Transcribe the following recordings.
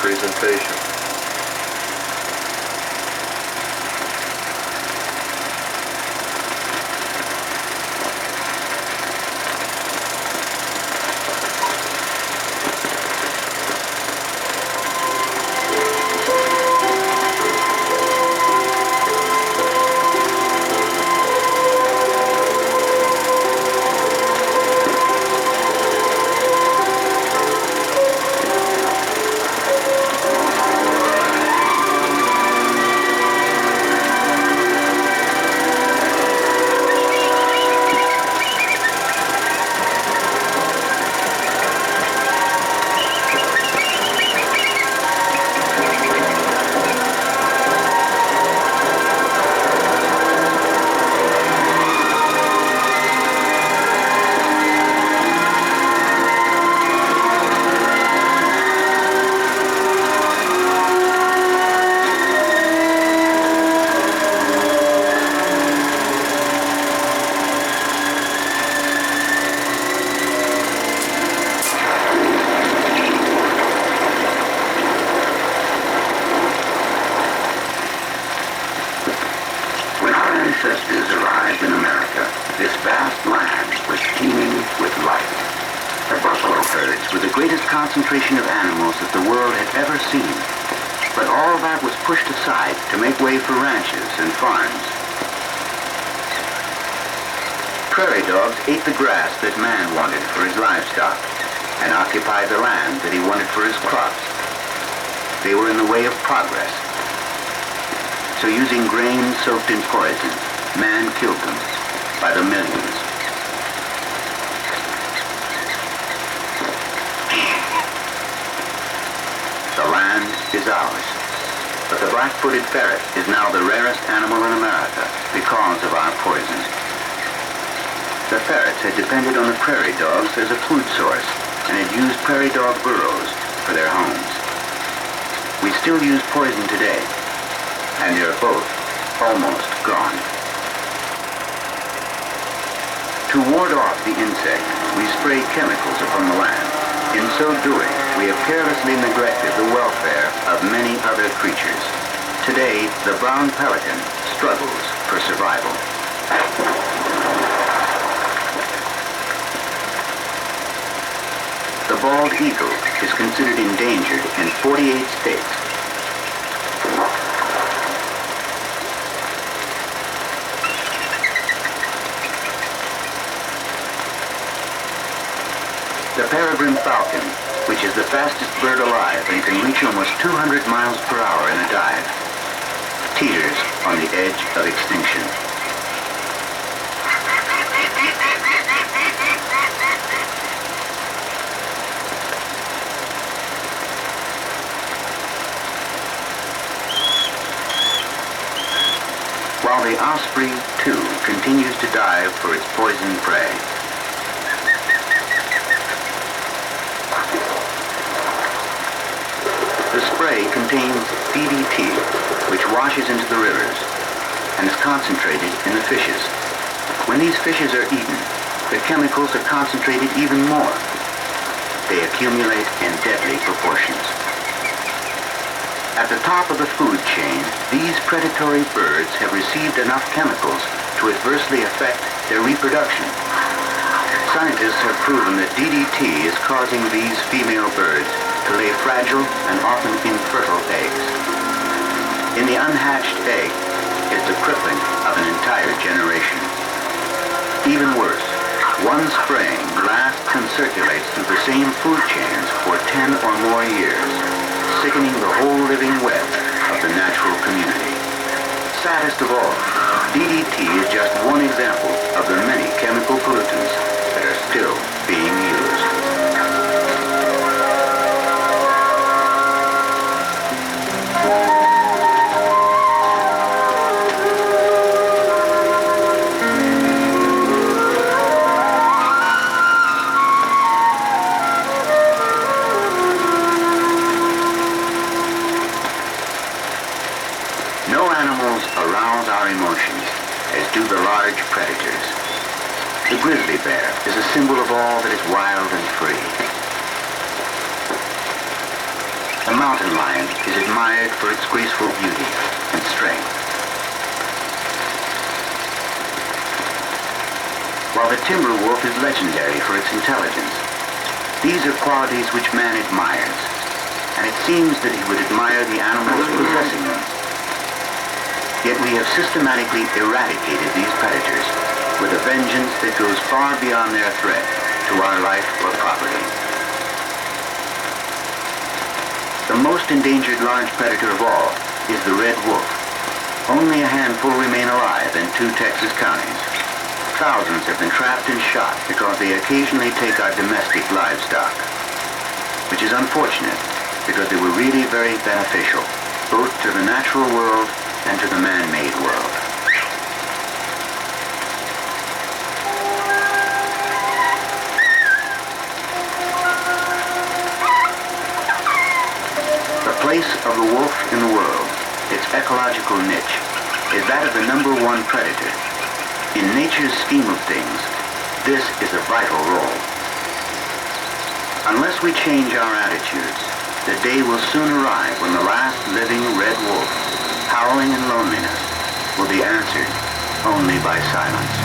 presentation. Ancestors arrived in America, this vast land was teeming with life. The buffalo herds were the greatest concentration of animals that the world had ever seen. But all that was pushed aside to make way for ranches and farms. Prairie dogs ate the grass that man wanted for his livestock and occupied the land that he wanted for his crops. They were in the way of progress. So using grain soaked in poison, man killed them by the millions. The land is ours, but the black-footed ferret is now the rarest animal in America because of our poison. The ferrets had depended on the prairie dogs as a food source and had used prairie dog burrows for their homes. We still use poison today, and they're both almost gone. To ward off the insect, we spray chemicals upon the land. In so doing, we have carelessly neglected the welfare of many other creatures. Today, the brown pelican struggles for survival. The bald eagle is considered endangered in 48 states. The peregrine falcon, which is the fastest bird alive and can reach almost 200 miles per hour in a dive, teeters on the edge of extinction. While the osprey, too, continues to dive for its poison prey. The spray contains DDT, which washes into the rivers and is concentrated in the fishes. When these fishes are eaten, the chemicals are concentrated even more. They accumulate in deadly proportions. At the top of the food chain, these predatory birds have received enough chemicals to adversely affect their reproduction. Scientists have proven that DDT is causing these female birds to lay fragile and often infertile eggs. In the unhatched egg is the crippling of an entire generation. Even worse, one spraying lasts and circulates through the same food chains for 10 or more years, sickening the whole living web of the natural community. Saddest of all, DDT is just one example of the many chemical pollutants that are still being used. Predators. The grizzly bear is a symbol of all that is wild and free. The mountain lion is admired for its graceful beauty and strength, while the timber wolf is legendary for its intelligence. These are qualities which man admires, and it seems that he would admire the animals possessing them. Yet we have systematically eradicated these predators with a vengeance that goes far beyond their threat to our life or property. The most endangered large predator of all is the red wolf. Only a handful remain alive in 2 Texas counties. Thousands have been trapped and shot because they occasionally take our domestic livestock, which is unfortunate because they were really very beneficial, both to the natural world and to the man-made world. The place of the wolf in the world, its ecological niche, is that of the #1 predator. In nature's scheme of things, this is a vital role. Unless we change our attitudes, the day will soon arrive when the last living red wolf, howling in loneliness, will be answered only by silence.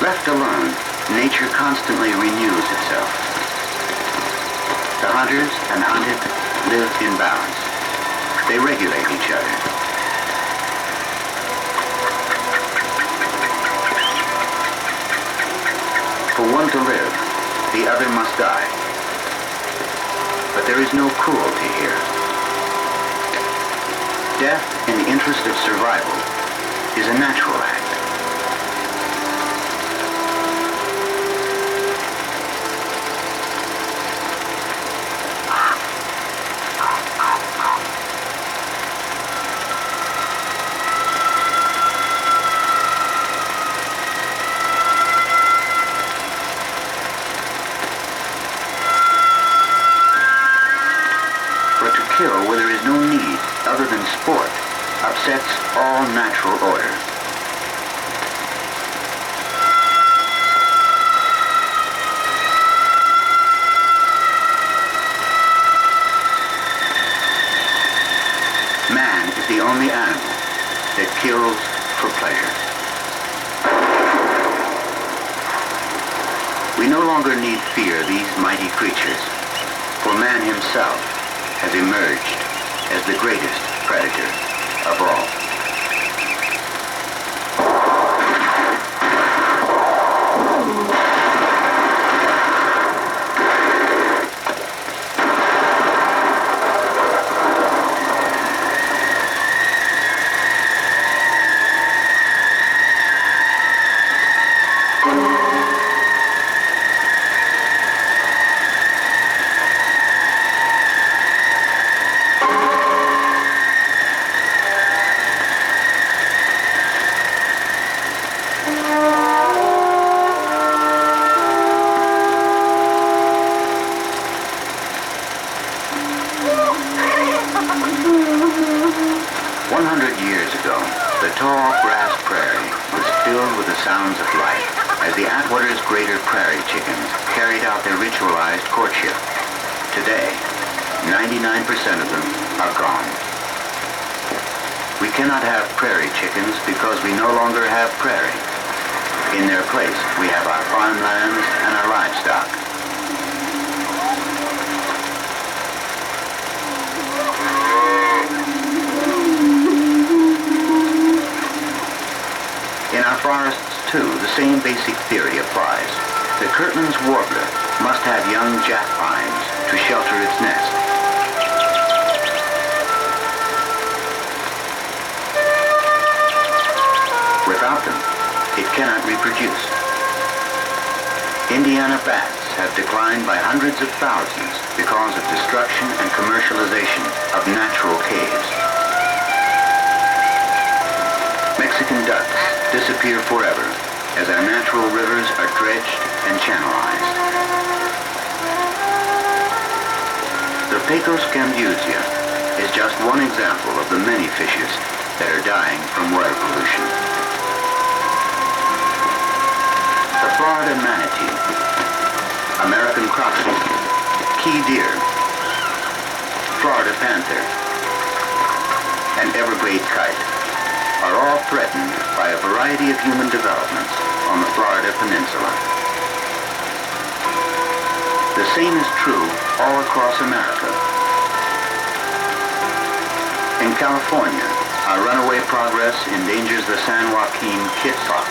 Left alone, nature constantly renews itself. The hunters and hunted live in balance. They regulate each other. For one to live, the other must die. But there is no cruelty here. Death in the interest of survival is a natural act. Where there is no need other than sport upsets all natural order. Man is the only animal that kills for pleasure. We no longer need fear these mighty creatures, for man himself has emerged as the greatest predator of all. Today, 99% of them are gone. We cannot have prairie chickens because we no longer have prairie. In their place, we have our farmlands and our livestock. In our forests, too, the same basic theory applies. The Kirtland's warbler must have young jack pines to shelter its nest. Without them, it cannot reproduce. Indiana bats have declined by hundreds of thousands because of destruction and commercialization of natural caves. Mexican ducks disappear forever as our natural rivers are dredged and channelized. The Pecos gambusia is just one example of the many fishes that are dying from water pollution. The Florida manatee, American crossroads, key deer, Florida panther, and everglade kite are all threatened by a variety of human developments on the Florida peninsula. The same is true all across America. In California, our runaway progress endangers the San Joaquin kit fox,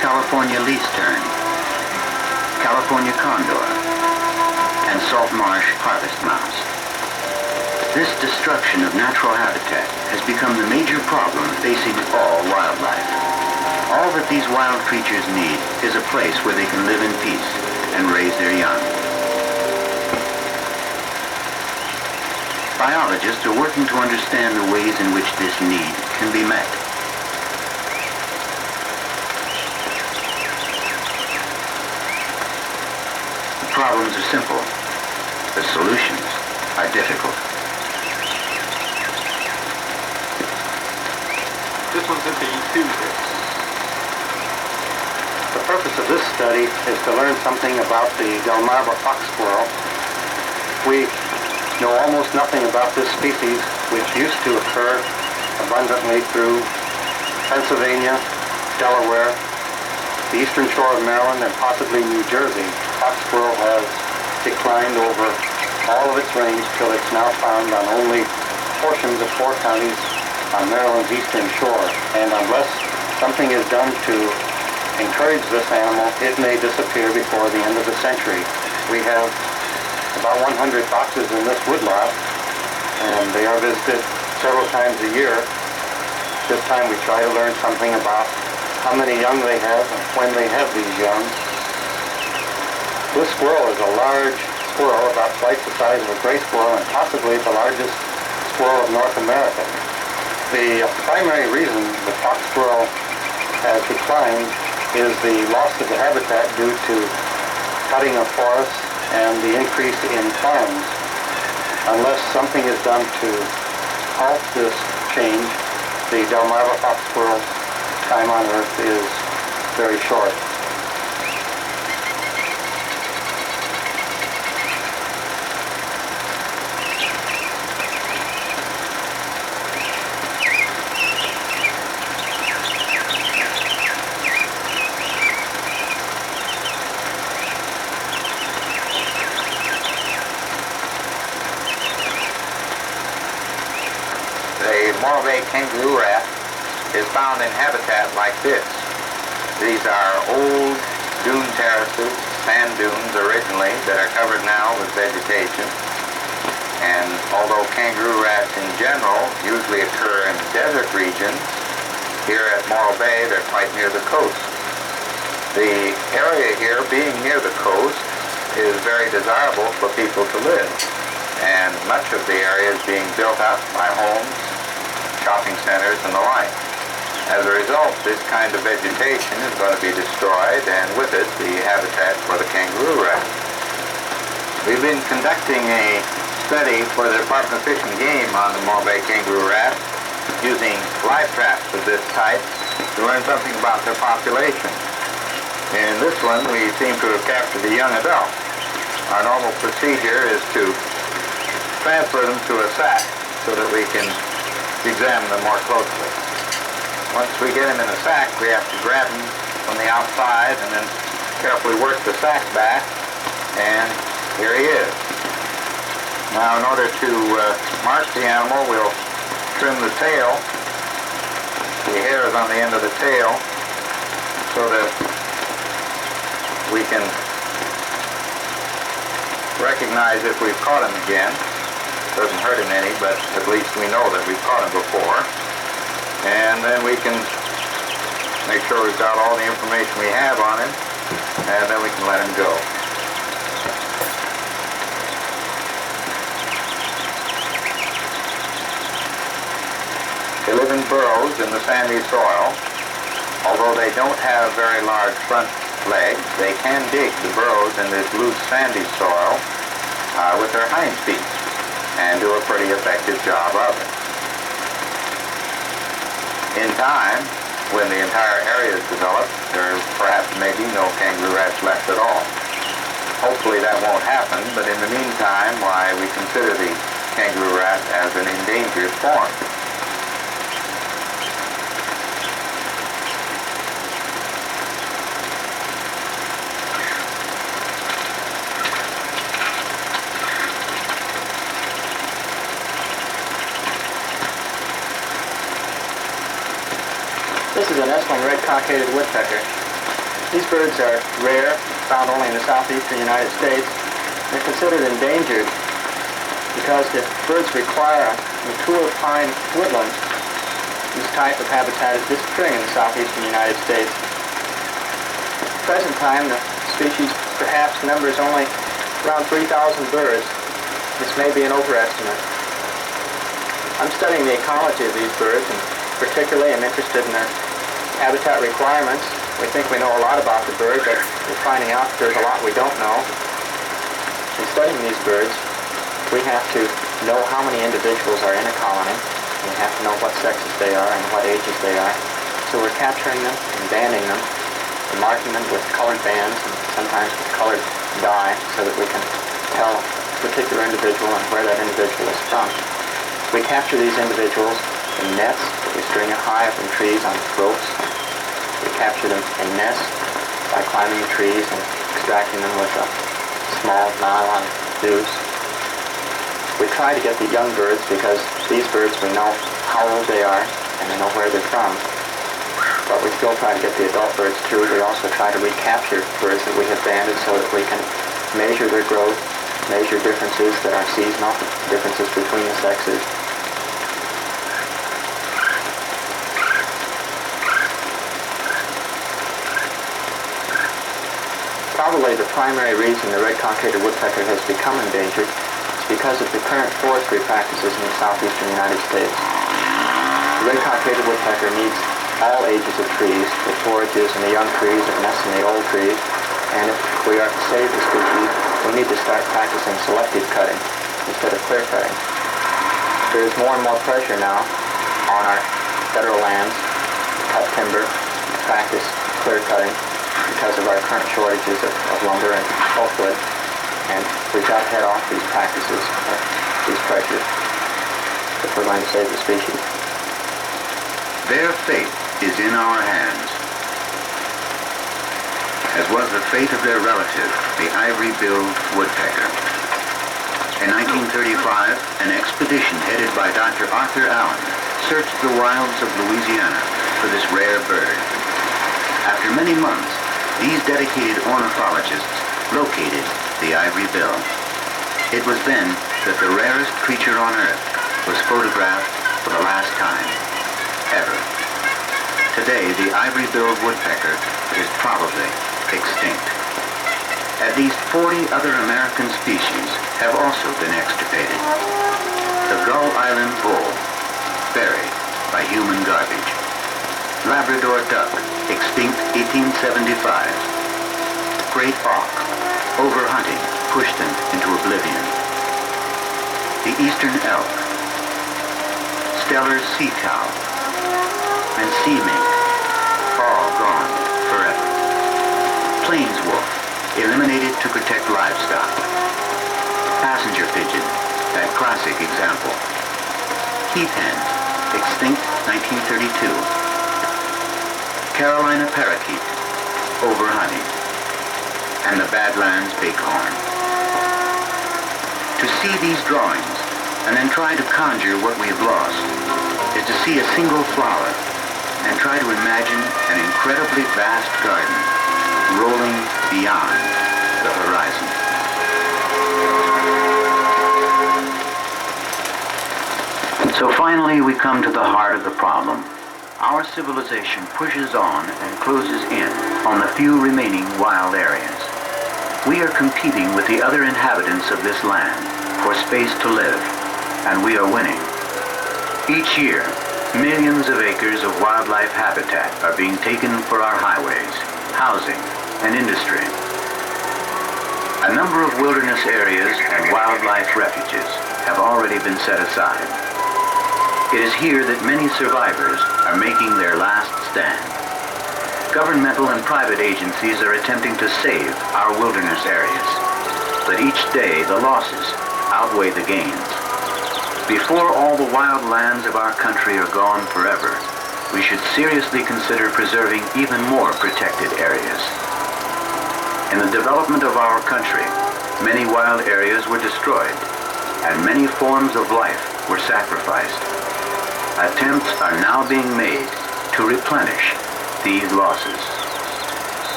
California least tern, California condor, and salt marsh harvest mouse. This destruction of natural habitat has become the major problem facing all wildlife. All that these wild creatures need is a place where they can live in peace and raise their young. Biologists are working to understand the ways in which this need can be met. The problems are simple. The solutions are difficult. This one's at the E2. The purpose of this study is to learn something about the Delmarva fox squirrel. We know almost nothing about this species, which used to occur abundantly through Pennsylvania, Delaware, the eastern shore of Maryland, and possibly New Jersey. Fox squirrel has declined over all of its range till it's now found on only portions of 4 counties on Maryland's eastern shore. And unless something is done to encourage this animal, it may disappear before the end of the century. We have about 100 foxes in this woodlot, and they are visited several times a year. This time we try to learn something about how many young they have and when they have these young. This squirrel is a large squirrel, about twice the size of a gray squirrel, and possibly the largest squirrel of North America. The primary reason the fox squirrel has declined is the loss of the habitat due to cutting of forests and the increase in farms. Unless something is done to halt this change, the Delmarva fox squirrel's time on Earth is very short. The Morro Bay kangaroo rat is found in habitat like this. These are old dune terraces, sand dunes originally, that are covered now with vegetation. And although kangaroo rats in general usually occur in desert regions, here at Morro Bay they're quite near the coast. The area here, being near the coast, is very desirable for people to live. And much of the area is being built up by homes, shopping centers, and the like. As a result, this kind of vegetation is going to be destroyed, and with it, the habitat for the kangaroo rat. We've been conducting a study for the Department of Fish and Game on the Morro Bay kangaroo rat using live traps of this type to learn something about their population. In this one, we seem to have captured a young adult. Our normal procedure is to transfer them to a sack so that we can examine them more closely. Once we get him in a sack, we have to grab him from the outside and then carefully work the sack back, and here he is. Now, in order to mark the animal, we'll trim the tail, the hairs on the end of the tail, so that we can recognize if we've caught him again. Doesn't hurt him any, but at least we know that we've caught him before. And then we can make sure we've got all the information we have on him, and then we can let him go. They live in burrows in the sandy soil. Although they don't have very large front legs, they can dig the burrows in this loose sandy soil with their hind feet and do a pretty effective job of it. In time, when the entire area is developed, there perhaps may be no kangaroo rats left at all. Hopefully that won't happen, but in the meantime, why, we consider the kangaroo rat as an endangered form. This is a nestling red-cockaded woodpecker. These birds are rare, found only in the southeastern United States. They're considered endangered because the birds require a mature pine woodland. This type of habitat is disappearing in the southeastern United States. At the present time, the species perhaps numbers only around 3,000 birds. This may be an overestimate. I'm studying the ecology of these birds, and particularly I'm interested in their habitat requirements. We think we know a lot about the bird, but we're finding out that there's a lot we don't know. In studying these birds, we have to know how many individuals are in a colony. We have to know what sexes they are and what ages they are. So we're capturing them and banding them and marking them with colored bands and sometimes with colored dye so that we can tell a particular individual and where that individual is from. We capture these individuals in nets that we string high up in trees on ropes. We capture them in nests by climbing the trees and extracting them with a small nylon noose. We try to get the young birds because these birds we know how old they are and we know where they're from. But we still try to get the adult birds too. We also try to recapture birds that we have banded so that we can measure their growth, measure differences that are seasonal, differences between the sexes. Probably the primary reason the red-cockaded woodpecker has become endangered is because of the current forestry practices in the southeastern United States. The red-cockaded woodpecker needs all ages of trees. It forages in the young trees, it nests in the old trees, and if we are to save the species, we need to start practicing selective cutting instead of clear cutting. There is more and more pressure now on our federal lands to cut timber, to practice clear cutting, because of our current shortages of lumber and pulpwood, and we've got to head off these practices, these pressures, if we're going to save the species. Their fate is in our hands, as was the fate of their relative, the ivory-billed woodpecker. In 1935, an expedition headed by Dr. Arthur Allen searched the wilds of Louisiana for this rare bird. After many months, these dedicated ornithologists located the ivory bill. It was then that the rarest creature on Earth was photographed for the last time, ever. Today, the ivory-billed woodpecker is probably extinct. At least 40 other American species have also been extirpated. The Gull Island vole, buried by human garbage. Labrador duck, extinct 1875. Great auk, overhunting, pushed them into oblivion. The eastern elk, stellar sea cow, and sea mink, all gone forever. Plains wolf, eliminated to protect livestock. Passenger pigeon, that classic example. Heath hen, extinct 1932. Carolina parakeet, overhunting, and the Badlands bighorn. To see these drawings and then try to conjure what we have lost is to see a single flower and try to imagine an incredibly vast garden rolling beyond the horizon. So finally we come to the heart of the problem. Our civilization pushes on and closes in on the few remaining wild areas. We are competing with the other inhabitants of this land for space to live, and we are winning. Each year, millions of acres of wildlife habitat are being taken for our highways, housing, and industry. A number of wilderness areas and wildlife refuges have already been set aside. It is here that many survivors are making their last stand. Governmental and private agencies are attempting to save our wilderness areas, but each day the losses outweigh the gains. Before all the wild lands of our country are gone forever, we should seriously consider preserving even more protected areas. In the development of our country, many wild areas were destroyed, and many forms of life were sacrificed. Attempts are now being made to replenish these losses.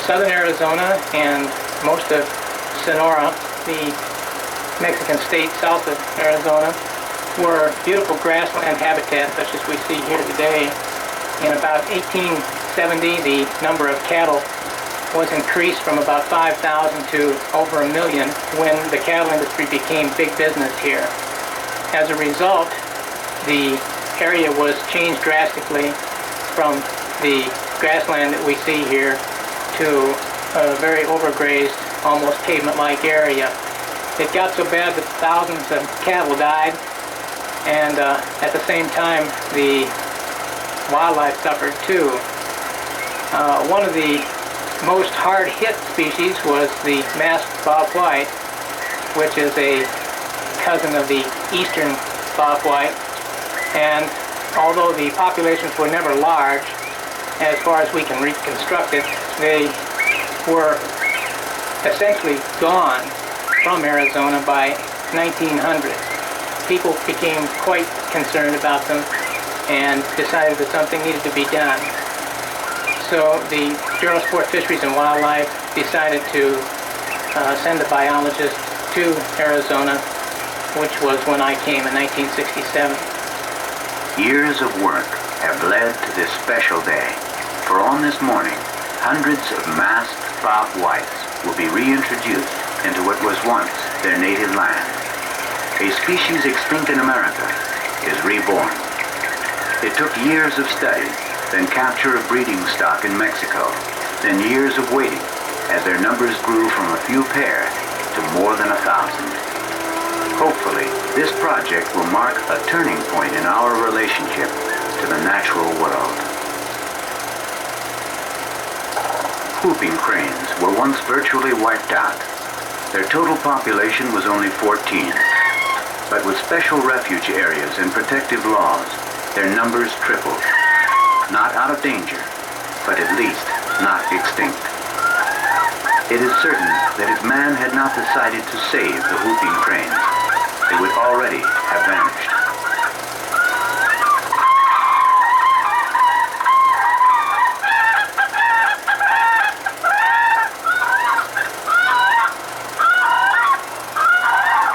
Southern Arizona and most of Sonora, the Mexican state south of Arizona, were beautiful grassland habitats such as we see here today. In about 1870, the number of cattle was increased from about 5,000 to over 1 million when the cattle industry became big business here. As a result, the area was changed drastically from the grassland that we see here to a very overgrazed, almost pavement-like area. It got so bad that thousands of cattle died, and at the same time, the wildlife suffered too. One of the most hard-hit species was the masked bobwhite, which is a cousin of the eastern bobwhite. And although the populations were never large, as far as we can reconstruct it, they were essentially gone from Arizona by 1900. People became quite concerned about them and decided that something needed to be done. So the Bureau of Sport, Fisheries, and Wildlife decided to send a biologist to Arizona, which was when I came in 1967. Years of work have led to this special day, for on this morning, hundreds of masked bobwhites will be reintroduced into what was once their native land. A species extinct in America is reborn. It took years of study, then capture of breeding stock in Mexico, then years of waiting as their numbers grew from a few pair to more than 1,000. Hopefully, this project will mark a turning point in our relationship to the natural world. Whooping cranes were once virtually wiped out. Their total population was only 14. But with special refuge areas and protective laws, their numbers tripled. Not out of danger, but at least not extinct. It is certain that if man had not decided to save the whooping cranes, they would already have vanished.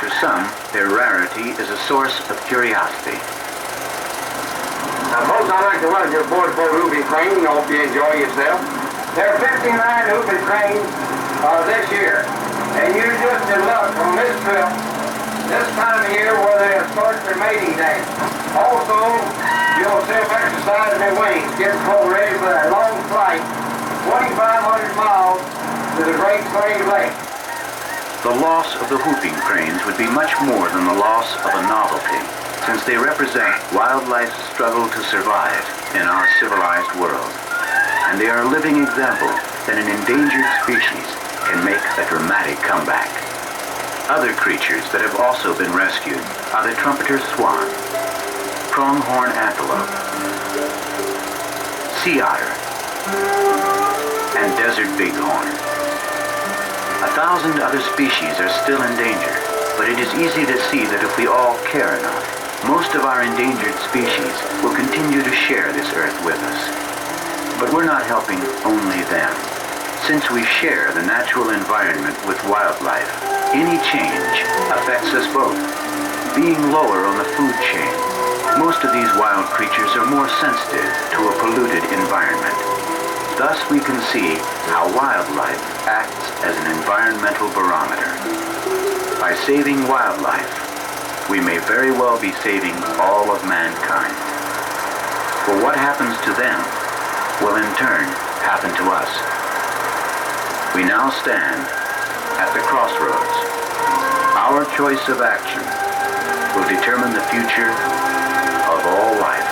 To some, their rarity is a source of curiosity. Now, folks, I'd like to welcome you aboard for whooping crane. I hope you enjoy yourself. There are 59 whooping cranes this year, and you're just in luck on this trip, this time of year where they start their mating dance. Also, you'll self-exercise their wings, getting ready for that long flight, 2,500 miles to the Great Slave Lake. The loss of the whooping cranes would be much more than the loss of a novelty, since they represent wildlife's struggle to survive in our civilized world. And they are a living example that an endangered species can make a dramatic comeback. Other creatures that have also been rescued are the trumpeter swan, pronghorn antelope, sea otter, and desert bighorn. 1,000 other species are still in danger, but it is easy to see that if we all care enough, most of our endangered species will continue to share this earth with us. But we're not helping only them. Since we share the natural environment with wildlife, any change affects us both. Being lower on the food chain, most of these wild creatures are more sensitive to a polluted environment. Thus we can see how wildlife acts as an environmental barometer. By saving wildlife, we may very well be saving all of mankind. For what happens to them will in turn happen to us. We now stand at the crossroads. Our choice of action will determine the future of all life.